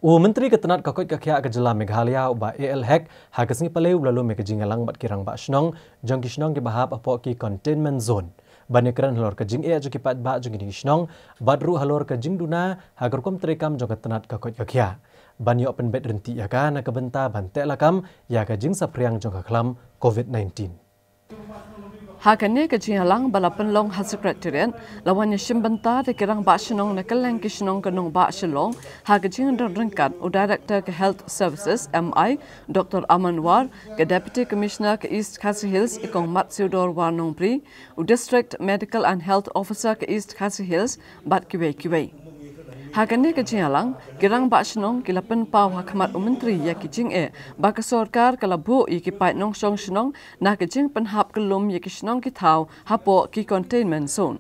Menteri Ketenat Kakot Kakya Kejela Meghalaya uba AL Hek hagasngi paleu lalu mekejingalang bat kirang ba shnong jong kishnong ki bahap apo ki containment zone. Banekran halor kejing e joki pat ba jong ni kishnong badru halor kejing duna hagar kom terekam jong Ketenat Kakot Kakya. Banyo open bed renti ya kan kebenta bantek lakam ya kejing sapriang jong kaklam COVID-19. Hakane kejingalang balapan long ha secretariat lawan shimbanta de kirang ba shnong nakaleng kishnong kanong ba shlong ha kejing rengkat u director ke health services MI Dr Amanwar ke deputy commissioner ke East Khasi Hills ikong Matsudor Warnongpri u district medical and health officer ke East Khasi Hills bat kiwe Hakane kejingalang kirang ba shnong kilapan pau hakmat menteri ya kijing ba kesorkar kalabu i kipai nong song shnong na kijing penhap kelum ya kishnong kitau hapo ki containment zone.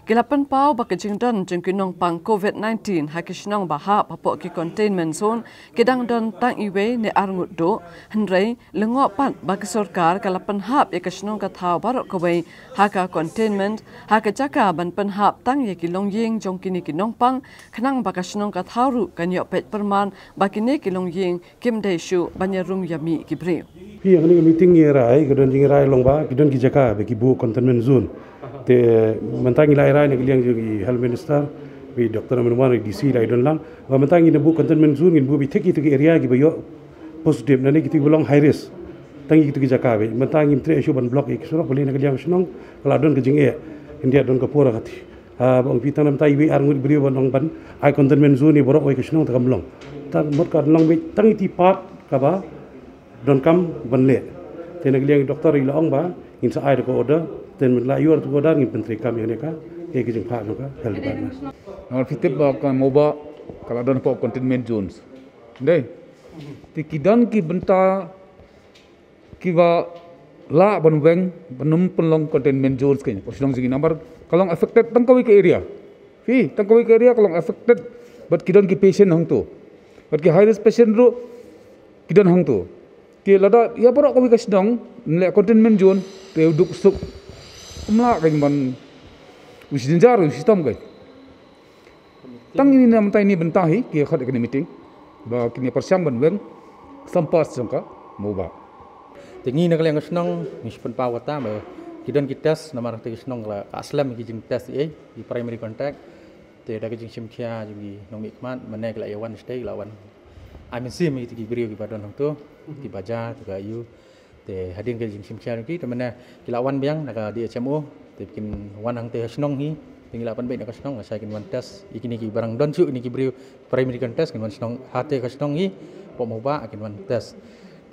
Kilapan pau ba kijing don jeng kinong pang COVID-19 ha kishnong ba hap hapo ki containment zone kidang don tang iwe ne arngut do hendrei lengok pat ba kesorkar kalapan hap ya kishnong katau barok kawai ha ka containment ha ka jaka ban penhap tang ya kilong ying jong kini kinong pang kenang ba kishnong katau ru kanyo pet perman ba kini kilong ying kim dei shu banyarung yami kibriu. Pi ang ni meeting yerai kedon jingirai longba kedon ki jaka be ki bu containment zone te mentangi lai ni kliang jogi health minister bi Dr Amanwar DC lai don lang wa mentangi ne bu containment zone ngin bu bi theki to ki area ki bayo positive na ne ki bolong high risk tangi ki jaka be mentangi tre issue ban block ki sura boleh ne kliang snong kala don ke jing india don ka pura khati ha bang pi tanam tai bi arngut bri bon ban ai containment zone ni borok oi ki snong ta kamlong ta mot ka long bi tangi ti pat ka ba don kam banle tena kliang doktor ila ong ba in sa ai ko order ten la yor to order in pentri kam yone ka ke ki jing pha no ka hel ba na nor fitip ba ka moba kala don po containment zones dei ti kidan ki benta ki ba la ban weng banum pelong containment zones ke posilong sigi number kalong affected tangkawi ke area fi tangkawi ke area kalong affected but kidan ki patient hang tu but ki high risk patient ru kidan hang tu ki lada ya borok kami kasdong le containment zone te duk suk umla kan ban usin jar sistem kai tang ini nam tai ni bentahi ki khat ke meeting ba kini persiam ban weng sampas jongka moba tingi nak yang kasnong nispen pawata ba kidan kitas namar te kasnong la aslam ki jing test di primary contact te da ki jing simkhia ji nong mikmat manek la yawan stay lawan amin sim itu ki beriu ki badon tu ki baja tu ayu te hadin ke jing simkhia ki te mana ki lawan biang nak di HMO te bikin wan hang te snong hi tinggal 8 bet nak snong saya kin wan test ikini ki barang don su ni ki beriu primary contest kin wan snong hate ka snong hi pok moba kin wan test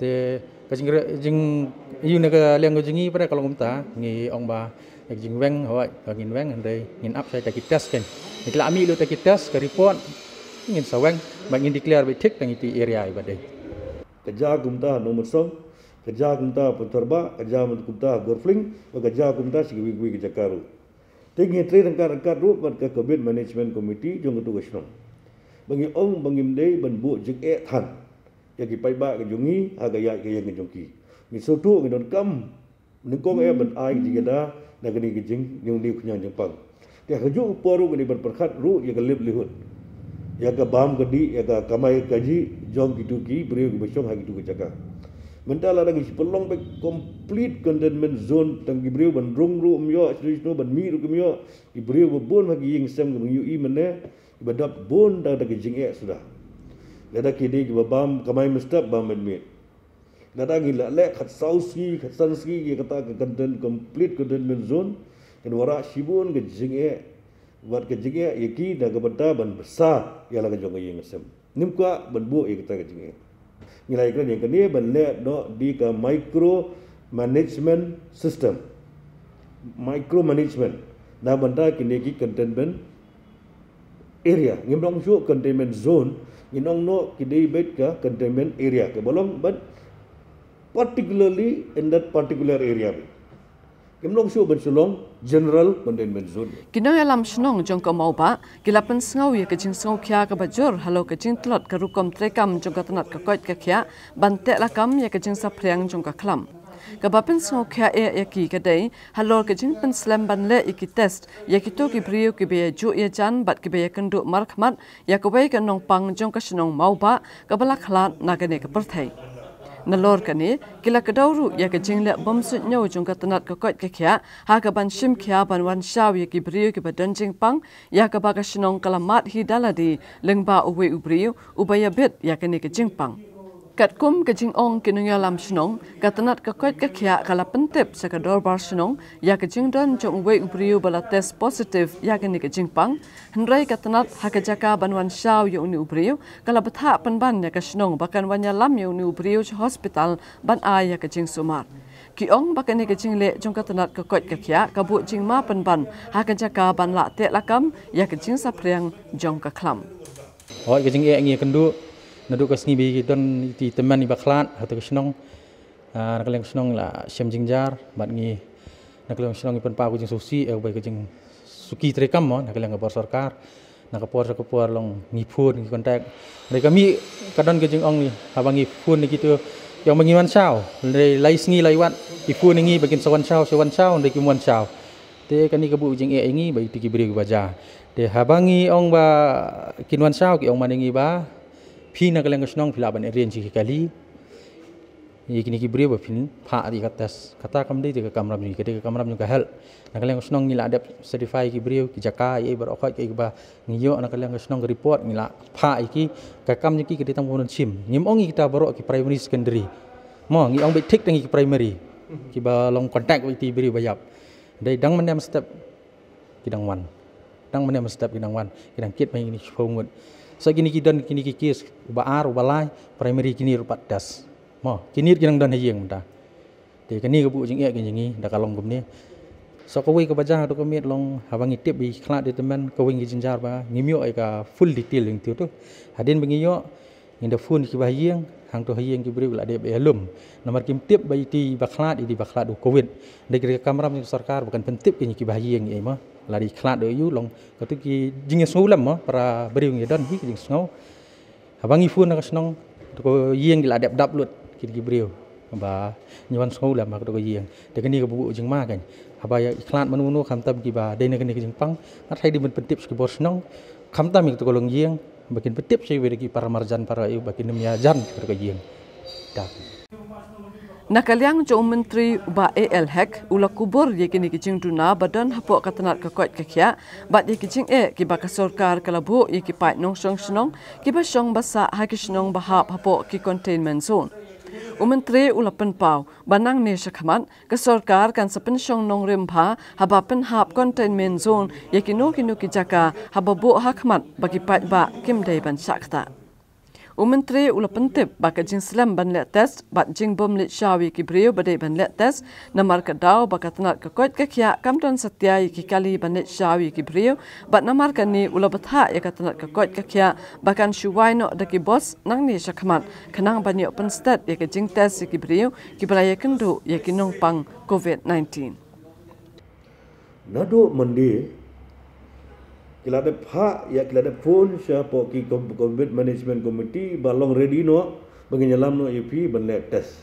te ka jing yu nak leng ko jingi pada kalau ngumta ngi ong ba ek jing weng hoi ka ngin weng andai ngin up saya ta ki test ken nikla ami lu ta ki test ka report ingin sawang bangin declare by tick tang itu area ibadai kerja kumta nomor som kerja kumta putarba kerja kumta gorfling kerja kumta sigwi kerja karu tingi tre rangka ru ban ka covid management committee jong tu gasnong bangi ong bangim dei ban bu jing than ya ki pai ba ka jungi aga ya ke yang jongki ni sotu ngi don kam ni kong ban ai jigada nagani ki jing nyong ni khunyang jengpang ya haju poru ni ban perkhat ru ya ka lip lihut ya ka bam gedi ya ka kamai kaji jong gitu ki beriu ki besong ha gitu ke jaka mentala lagi pelong be complete containment zone tang ki beriu ban rung ru myo sino ban mi ru ki myo ki beriu bon ha ki ying sem ki yu i mene ibadap bon da ki jing sudah lada ki de ki bam kamai mustap bam men mi lada gi la le khat sauski khat sanski ki kata ka content complete containment zone kan wara shibun ke jing buat kejengnya yaki dah kepada ban besar ialah kejong yang ngesem nimka ban bu yang kita kejengnya nilai kan yang kini ban le do di ke micro management system micro management dah benda kini ki containment area ngimdong su containment zone nginong no kini bet ke containment area ke bolong but particularly in that particular area Kimlong syu ben sulong general containment zone. Kinong alam snong jong ka mau ba kilapan sngaw ye kajing sngaw kya ka bajor halo kajing tlot ka rukom trekam jong ka tanat ka koit ka kya bante lakam ye kajing sapriang jong ka klam. Kabapin sengokya yaki kadai halor kejing penslam banle yaki test yaki to ki brio ki be ju ya jan bat ki be kenduk markmat yakawai kanong pang jong kasinong mauba kabala khlat nagane ka perthai. Nalor kani kila kadauru ya kejing le bomsut nyaw jong katanat ka kot ka kya ha ka ban shim kya ban wan shaw yaki brio ki badan jing pang ya ka ba kasinong kalamat hi daladi lengba uwe ubrio ubaya bit yakane kejing pang. Kat kum kejing ong kinunya lam senong katanat kakot kakya kala pentip sakador bar senong ya kejing don jong we ubriu bala test positif ya kini kejing pang hendrai katanat hakajaka banwan shaw yu ni ubriu kala betha penban ya kasenong bakan wanya lam yu ni ubriu hospital ban a ya kejing sumar ki ong bakan ni kejing le jong katanat kakot kakya kabu jing ma penban hakajaka ban la te lakam ya kejing sapriang jong kaklam Oi kejing ngi kendu nadu kasni bi don ti teman ni baklat atau kesnong nakaleng kesnong la syam jingjar bat ngi nakaleng kesnong ipon pa kujing susi bai kujing suki trekam mo nakaleng kapor sarkar nakapor long ngi phun ngi kontak dari kami kadon kujing ong ni habang ngi phun ni gitu yang mengiwan sao dari lais ngi laiwat ipun ngi bakin sawan sao dari kimuan sao te kani kabu jing ngi bai tiki beri baja de habangi ong ba kinwan sao ki ong maningi ba phi na kaleng kesnong phila ban eren chi kali yekini ki brio ba phin pha di katas kata kam dei ka kamram ni ka kamram ni ka hel na kaleng kesnong ni la adap certify ki brio ki jaka ye bar okhat ki ba ngiyo na kaleng kesnong report ni la pha iki ka kam ni ki ka ditang pon sim ngim ong kita baro ki primary secondary mo ngi ong be thik tangi ki primary ki ba long contact wi ti brio bayap dei dang manem step kidang wan dang manem step kidang wan kidang kit mai ni phongut so kini ki kis baar balai primary kini rupat das mo kini kinang dan hayeng menta te kini kebu jing gini da kalong gumni so ko wi ka baja to komit long habangi tip bi khla de teman ko wi jinjar ba ngimyo ai ka full detail ing tu hadin bengiyo inda full ki bahiyeng hang to hayeng ki beri la de belum nomor kim tip bai ti bakhla di bakhla do covid de ki kamram ni sarkar bukan pentip ki bahiyeng ai mo lari khlat de yu long katu ki jing sulam mo para beri ngi don hi jing snow habangi fun na kasnong to yeng la dep dap lut ki beri ba nyawan sulam ma to yeng de kani ka bu jing ma kan habaya khlat manu kham tam ki ba de ne kani jing pang at hai di men pentip ki bor snong kham tam ki to long yeng bakin pentip sei we ki para marjan para yu bakin nemya jan to yeng dak Nakaliang jong menteri ba AL Hack ula kubur ye kini kicing duna badan hapok katanat kakot kakya bat ye kicing ki ba kasorkar kalabu ye ki pai nong song snong ki ba song basa ha ki snong bahap hapok ki containment zone Menteri ula penpau banang ne sakhamat kasorkar kan sapen song nong rimpha haba pen hap containment zone ye kinu ki jaka haba bu hakmat bagi pai ba kim dei ban sakta Menteri ula pentip baka jing slam ban let test bat jing bom lit shawi ki brio badai ban let test namar ka daw baka tanat ka kot ka kya kamton satya ki kali ban let shawi ki brio bat namar ka ni ula batha ya ka tanat ka kot ka kya bakan shuwai no da ki boss nang ni sakhamat khanang ban yo pen stat ya ka jing test ki brio ki balaya kendu ya ki nong pang covid-19 nado mandi kila ada pha ya kila ada phone siapa ki COVID management committee balong ready no bagi nyalam no EP ban let test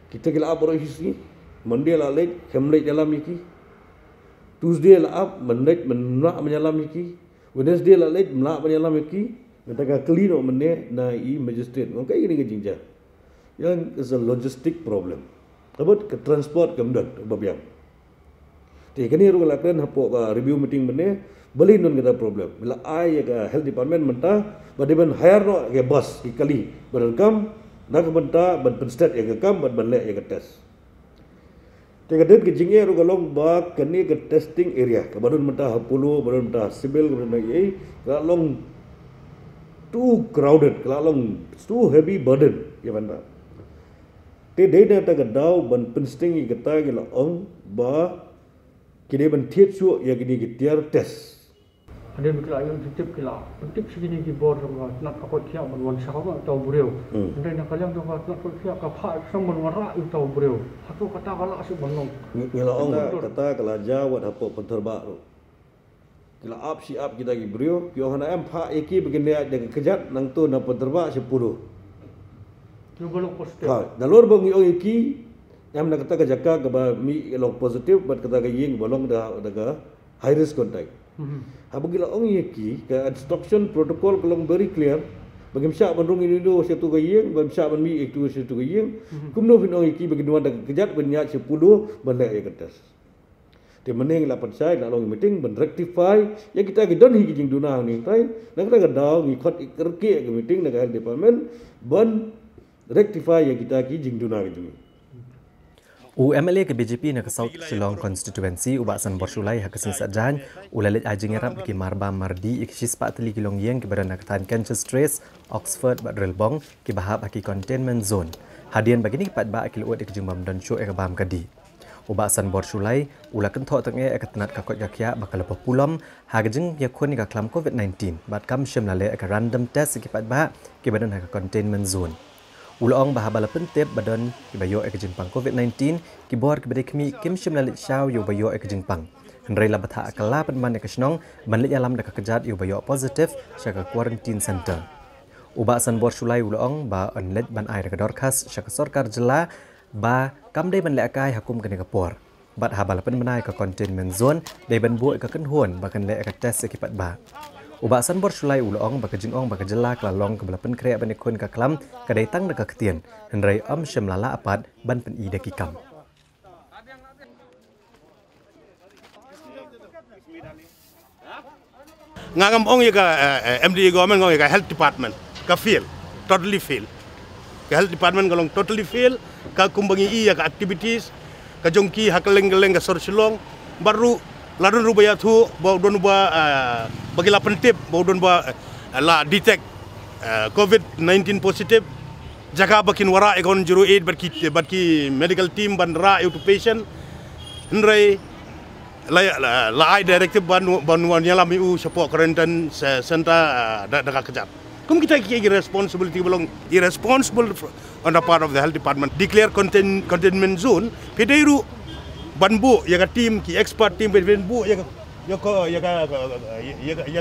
kita kila apa isi Monday la let kemlet jalam iki Tuesday la up Monday mennak menyalam iki Wednesday la let mennak menyalam iki mentaka clean no menne na I magistrate ngkai ini ke jingja yang is a logistic problem abot ke transport kemdan babiang Jadi kini ru lakukan hapok review meeting bene beli non kita problem. Bila ai ke health department menta badiban hire no ke bus kali berkam nak menta ban penstat ke kam ban le ke test. Tega det ke jingye ru galong ba kini ke testing area ke badun menta hapulu badun menta civil badun ai galong too crowded galong too heavy burden ya banda. Te data ta ke daw ban pensting ke ta ke la ong ba kini ban tiap su ya kini tiar test. Ada berkala yang tip kila, tip segini di bor sama nak apa kiam ban sahama atau beriau. Ada nak kalian tu nak apa kiam kapal sama warra atau beriau. Satu kata kala asyik banong. Kila ong kata kala jawat apa penterba tu. Kila up si up kita gi beriau, kio hana em pa eki begini dengan kejat nang tu nak penterba 10. Yung balok positif. Dalor bang yung iki, yang nak kata kerja ke mi long positif, but kata yang balong dah high risk contact. Habis orang iki ke instruction protocol kalau very clear. Bagi msyak bandung ini do satu gayeng, bagi msyak ban mi itu satu gayeng. Kumno fin orang iki bagi dua dah kejat banyak 10 benda yang kertas. Dia meneng lapan saya nak long meeting ben rectify ya kita ke don higi jing duna ni tai nak kita daw ngi khot ikerke ke meeting nak health department ben rectify ya kita ki jing duna ke jing UMLA ke BJP nak South Shillong constituency ubasan borsulai hak kesin sajan ulalit ajing erap ki marba mardi iksis 40 kilong yang ke badan nakatan Canchester Oxford Badrelbong ki bahab haki containment zone hadian bagini pat ba akil uat ke jimbam dan show ke bam kadi ubasan borsulai ula kentok tenge akatanat kakot gakya bakal lepo pulam hagajeng yakun ka klam COVID-19 bat kam syem lale ka random test ki pat ba ki badan hak containment zone ulong bahabala pentep badan ki bayo ek jimpang COVID-19 ki bor ki bedek mi kim syem lale shaw yo bayo ek jimpang henrei labatha akala pan man ek snong banlik alam dak kejat yo bayo positif syaka quarantine center ubasan borsulai ulong ba onlet ban air ka dorkas syaka sarkar jela ba kam dai ban lekai hakum kene kapor bat habal pen menai ke containment zone dai ban bu ke kenhuan ba kan le ke test ekipat ba ubasan borsulai ulong ba ke jingong ba ke jelak lalong ke belapen kreak ban ikun ka klam ka dai tang ka ketien henrai om syem lala apat ban pen i deki kam ngagam ong ka MD government ngong ka health department ka fail totally fail ka health department golong totally fail ka kumbangi iya ka activities ka jongki hakeleng-geleng ka sorsilong baru ladun rubaya thu bau don ba bagi la pentip bau don ba la detect COVID-19 positive jaga bakin wara ekon 08 barki medical team ban ra to patient nrai la ai directive ban nyala mi u support quarantine center da kejat kum kita ki responsibility belong irresponsible on the part of the health department declare containment zone pedairu banbu ya ka team ki expert team banbu ya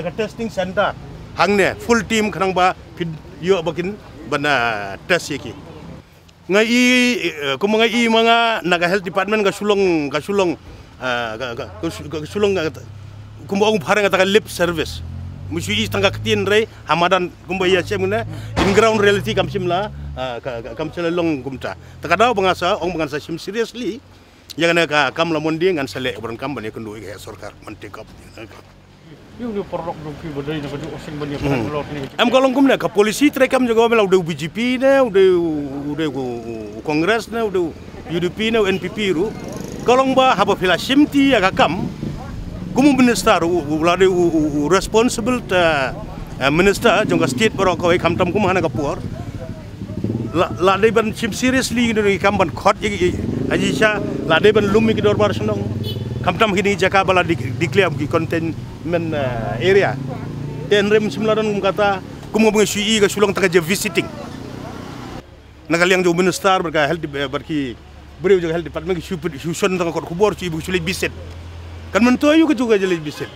ka testing center hangne full team khanang ba yo bakin bana test yaki ngai kumangai mga naga health department ga sulong kumbong parang ta lip service musuh tangga ketin rei hamadan kumba ya semuna in ground reality kam simla kam long gumta takadau bangasa ong bangasa sim seriously yang ka kam lamon dia ngan sele beron kam bani kendu ke sarkar mentekap yung ni porok dong ki badai na kadu osing bani porok ni am kalong kumna ka polisi trekam juga mela udah BJP na udah kongres na udah UDP na NPP ru kalong ba haba pila simti ya kam kumu minister ulade responsible minister jongka state baro ko kam tam kumu hana kapur la de ban sim seriously ni kam ban khot aji sha la de ban lumi ki dorbar sunong kam tam hini jaka bala declare ki containment area ten rem simlaran kum kata kumu bungi sui ga sulong taka je visiting nakaliang jo minister berka health barki beriu jo health department ki susun taka kot kubor ci bu sulit biset kan mentoyu ke juga jelis biset